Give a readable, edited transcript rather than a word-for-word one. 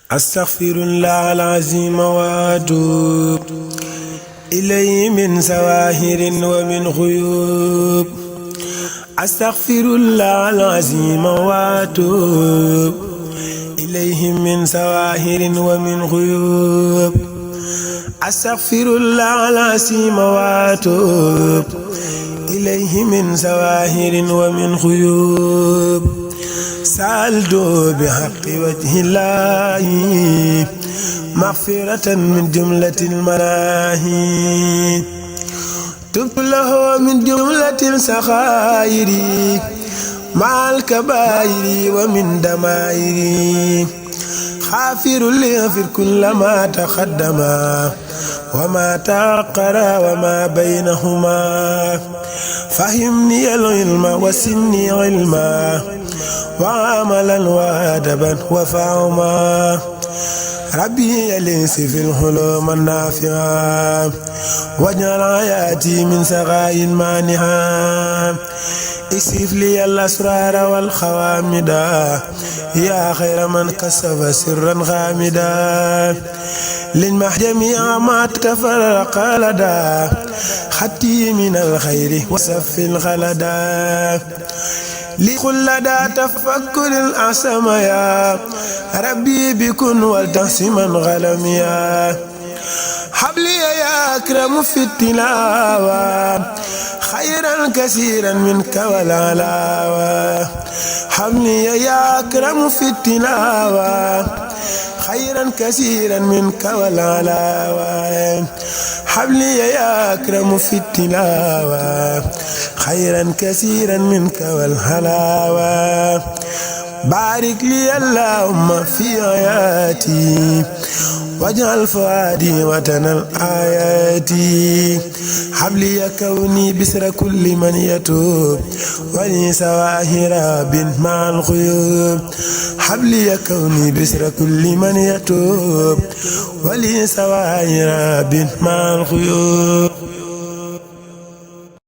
astaghfirullah al-azim wa atub ilayhi min zawahirin wa min ghuyub. astaghfirullah al-azim wa atub ilayhi min zawahirin wa min ghuyub. astaghfirullah al-azim wa atub ilayhi min zawahirin wa min ghuyub. سألته بحق وجه الله مغفرة من جملة المناهي. تبت له من جملة السخائر مع الكبائر ومن دمائر. غافر ليغفر كل ما تقدم وما تأخر وما بينهما. فهمني العلم وسني علما وعملا وادبا وفهما. ربي يليس في الحلوم النافعة واجعل حياتي من سغاء مانعا. اكشف لي الأسرار والخوامدا يا خير من كشف سرا غامدا. لنمح جميع ما تفرق لدى خطي من الخير وسف الخلدا. لكل لدى تفكر الأعسم يا ربي بكن والتحسما غلميا. حبلي يا أكرم في التلاوة خيرا كثيرا منك والعلاوة. حبلي يا أكرم في التلاوة خيرا كثيرا منك والعلاوة. حبلي يا أكرم في التلاوة خيرا كثيرا منك والهلاوة. بارك لي اللهم في حياتي واجعل فؤادي وطن الآيات. حبلي كوني بسر كل من يتوب ولي سواهر بن مع الخيوب. حبلي كوني بسر كل من يتوب ولي سواهر بن مع الخيوب.